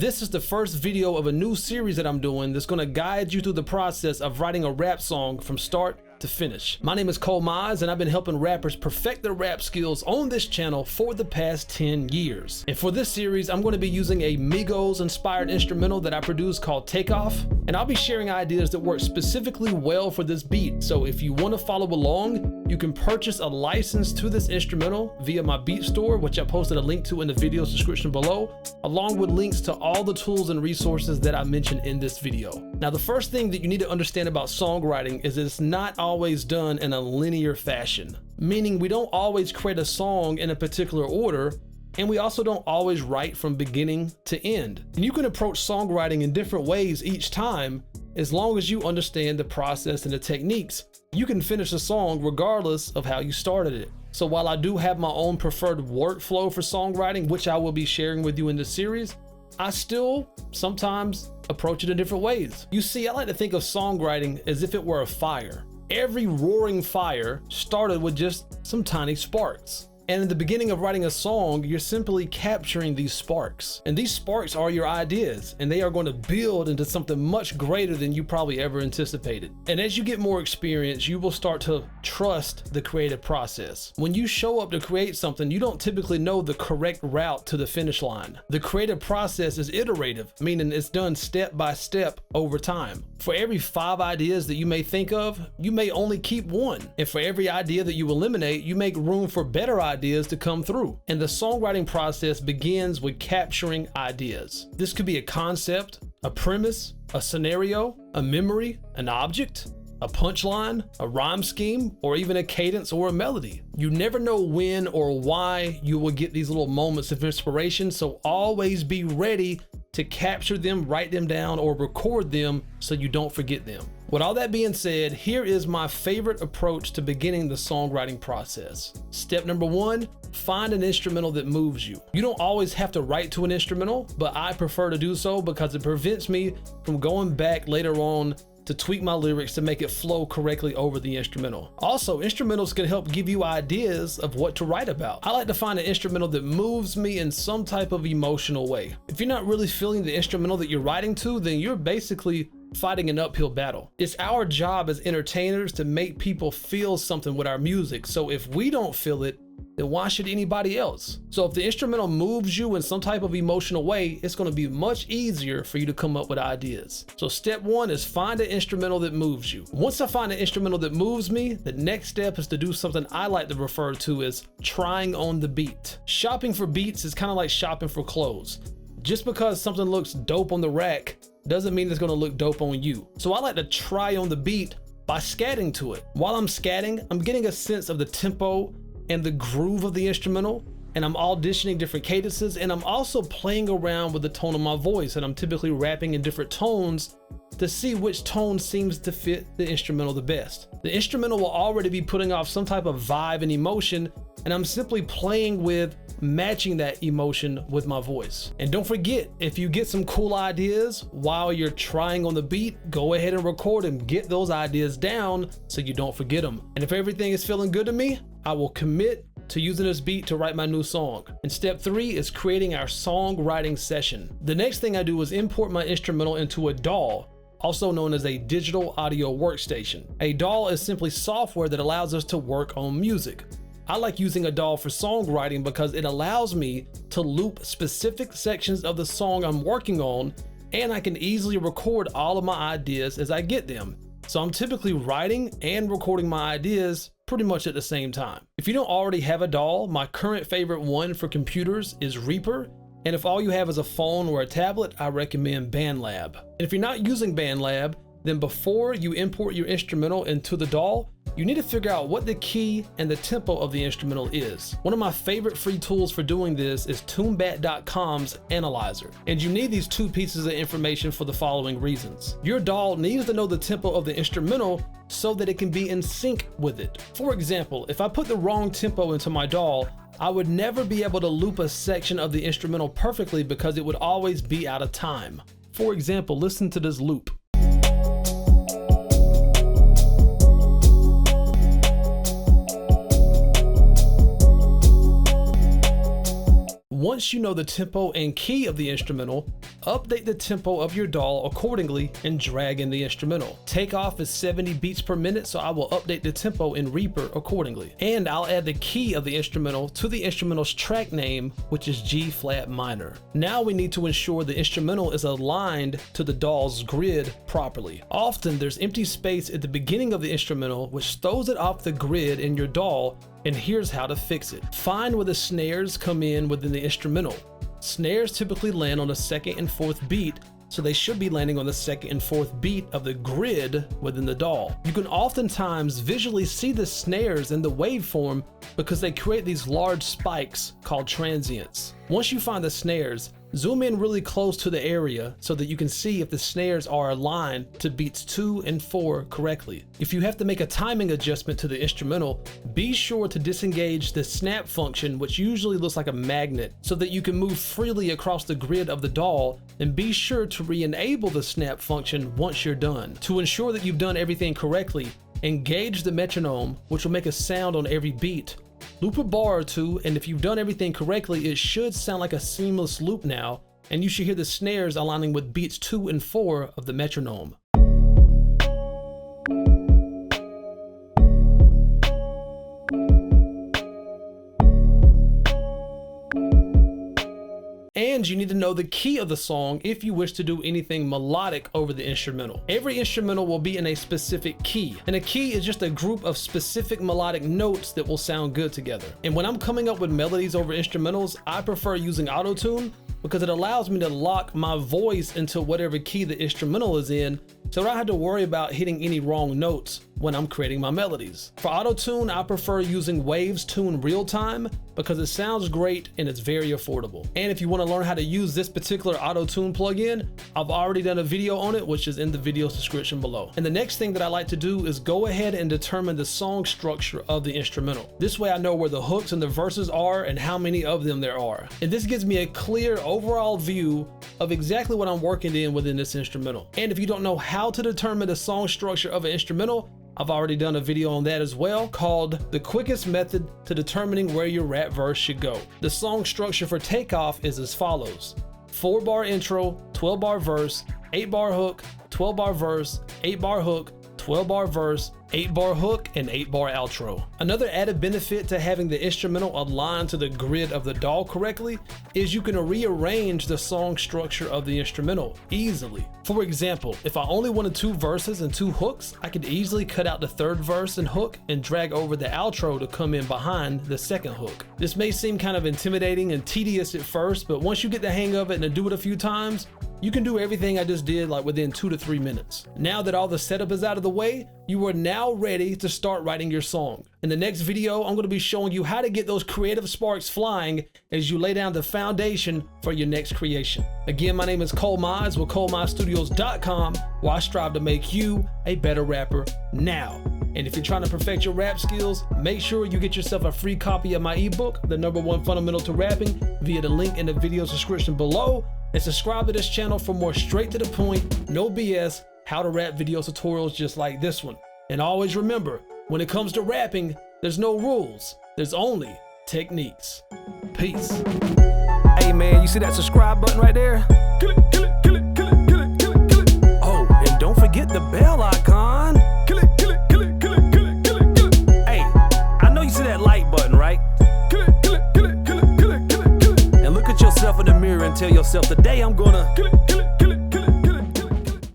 This is the first video of a new series that I'm doing that's gonna guide you through the process of writing a rap song from start to finish. My name is ColeMize, and I've been helping rappers perfect their rap skills on this channel for the past 10 years. And for this series, I'm going to be using a Migos inspired instrumental that I produced called TAKEOFF, and I'll be sharing ideas that work specifically well for this beat. So if you want to follow along, you can purchase a license to this instrumental via my beat store, which I posted a link to in the video's description below, along with links to all the tools and resources that I mentioned in this video. Now, the first thing that you need to understand about songwriting is that it's not always done in a linear fashion, meaning we don't always create a song in a particular order, and we also don't always write from beginning to end. And you can approach songwriting in different ways each time. As long as you understand the process and the techniques, you can finish a song regardless of how you started it. So while I do have my own preferred workflow for songwriting, which I will be sharing with you in this series, I still sometimes approach it in different ways. You see, I like to think of songwriting as if it were a fire. Every roaring fire started with just some tiny sparks. And in the beginning of writing a song, you're simply capturing these sparks. And these sparks are your ideas, and they are going to build into something much greater than you probably ever anticipated. And as you get more experience, you will start to trust the creative process. When you show up to create something, you don't typically know the correct route to the finish line. The creative process is iterative, meaning it's done step by step over time. For every 5 ideas that you may think of, you may only keep 1. And for every idea that you eliminate, you make room for better ideas to come through. And the songwriting process begins with capturing ideas. This could be a concept, a premise, a scenario, a memory, an object, a punchline, a rhyme scheme, or even a cadence or a melody. You never know when or why you will get these little moments of inspiration, so always be ready to capture them, write them down, or record them so you don't forget them. With all that being said, here is my favorite approach to beginning the songwriting process. Step number 1, find an instrumental that moves you. You don't always have to write to an instrumental, but I prefer to do so because it prevents me from going back later on to tweak my lyrics to make it flow correctly over the instrumental. Also, instrumentals can help give you ideas of what to write about. I like to find an instrumental that moves me in some type of emotional way. If you're not really feeling the instrumental that you're writing to, then you're basically fighting an uphill battle. It's our job as entertainers to make people feel something with our music. So if we don't feel it, then why should anybody else? So if the instrumental moves you in some type of emotional way, it's going to be much easier for you to come up with ideas. So step 1 is find an instrumental that moves you. Once I find an instrumental that moves me, the next step is to do something I like to refer to as trying on the beat. Shopping for beats is kind of like shopping for clothes. Just because something looks dope on the rack doesn't mean it's going to look dope on you. So I like to try on the beat by scatting to it. While I'm scatting, I'm getting a sense of the tempo and the groove of the instrumental, and I'm auditioning different cadences, and I'm also playing around with the tone of my voice, and I'm typically rapping in different tones to see which tone seems to fit the instrumental the best. The instrumental will already be putting off some type of vibe and emotion, and I'm simply playing with matching that emotion with my voice. And don't forget, if you get some cool ideas while you're trying on the beat, go ahead and record them. Get those ideas down so you don't forget them. And if everything is feeling good to me, I will commit to using this beat to write my new song. And step 3 is creating our songwriting session. The next thing I do is import my instrumental into a DAW, also known as a digital audio workstation. A DAW is simply software that allows us to work on music. I like using a DAW for songwriting because it allows me to loop specific sections of the song I'm working on, and I can easily record all of my ideas as I get them. So I'm typically writing and recording my ideas pretty much at the same time. If you don't already have a DAW, my current favorite one for computers is Reaper. And if all you have is a phone or a tablet, I recommend BandLab. And if you're not using BandLab, then before you import your instrumental into the DAW, you need to figure out what the key and the tempo of the instrumental is. One of my favorite free tools for doing this is tunebat.com's analyzer. And you need these 2 pieces of information for the following reasons. Your DAW needs to know the tempo of the instrumental so that it can be in sync with it. For example, if I put the wrong tempo into my DAW, I would never be able to loop a section of the instrumental perfectly because it would always be out of time. For example, listen to this loop. Once you know the tempo and key of the instrumental, update the tempo of your DAW accordingly and drag in the instrumental. Takeoff is 70 beats per minute, so I will update the tempo in Reaper accordingly. And I'll add the key of the instrumental to the instrumental's track name, which is G flat minor. Now we need to ensure the instrumental is aligned to the DAW's grid properly. Often there's empty space at the beginning of the instrumental, which throws it off the grid in your DAW, and here's how to fix it. Find where the snares come in within the instrumental. Snares typically land on the second and fourth beat, so they should be landing on the second and fourth beat of the grid within the DAW. You can oftentimes visually see the snares in the waveform because they create these large spikes called transients. Once you find the snares, zoom in really close to the area so that you can see if the snares are aligned to beats 2 and 4 correctly. If you have to make a timing adjustment to the instrumental, be sure to disengage the snap function, which usually looks like a magnet, so that you can move freely across the grid of the DAW, and be sure to re-enable the snap function once you're done. To ensure that you've done everything correctly, engage the metronome, which will make a sound on every beat. Loop a bar or two, and if you've done everything correctly, it should sound like a seamless loop now, and you should hear the snares aligning with beats 2 and 4 of the metronome. And you need to know the key of the song if you wish to do anything melodic over the instrumental. Every instrumental will be in a specific key, and a key is just a group of specific melodic notes that will sound good together. And when I'm coming up with melodies over instrumentals, I prefer using auto-tune because it allows me to lock my voice into whatever key the instrumental is in, so I don't have to worry about hitting any wrong notes when I'm creating my melodies. For auto-tune, I prefer using Waves Tune Real Time because it sounds great and it's very affordable. And if you want to learn how to use this particular auto-tune plugin, I've already done a video on it, which is in the video description below. And the next thing that I like to do is go ahead and determine the song structure of the instrumental. This way I know where the hooks and the verses are and how many of them there are. And this gives me a clear overall view of exactly what I'm working in within this instrumental. And if you don't know how to determine the song structure of an instrumental, I've already done a video on that as well, called The Quickest Method to Determining Where Your Rap Verse Should Go. The song structure for Takeoff is as follows: 4-bar intro, 12-bar verse, 8-bar hook, 12-bar verse, 8-bar hook, 12-bar verse, 8-bar hook, and 8-bar outro. Another added benefit to having the instrumental aligned to the grid of the DAW correctly is you can rearrange the song structure of the instrumental easily. For example, if I only wanted 2 verses and 2 hooks, I could easily cut out the 3rd verse and hook and drag over the outro to come in behind the 2nd hook. This may seem kind of intimidating and tedious at first, but once you get the hang of it and do it a few times, you can do everything I just did like within 2 to 3 minutes. Now that all the setup is out of the way, you are now ready to start writing your song. In the next video, I'm going to be showing you how to get those creative sparks flying as you lay down the foundation for your next creation. Again, my name is ColeMize with ColeMizeStudios.com, where I strive to make you a better rapper now. And if you're trying to perfect your rap skills, make sure you get yourself a free copy of my ebook, The #1 Fundamental to Rapping, via the link in the video description below. And subscribe to this channel for more straight to the point, no BS, how to rap video tutorials just like this one. And always remember, when it comes to rapping, there's no rules, there's only techniques. Peace. Hey man, you see that subscribe button right there? Kill it, kill it, kill it, kill it, kill it, kill it, kill it. Oh, and don't forget the bell icon. Kill it, kill it, kill it, kill it, kill it, kill it, kill it. Hey, I know you see that like button, right? Kill it, kill it, kill it, kill it, kill it, kill it, kill it. And look at yourself in the mirror and tell yourself, today I'm going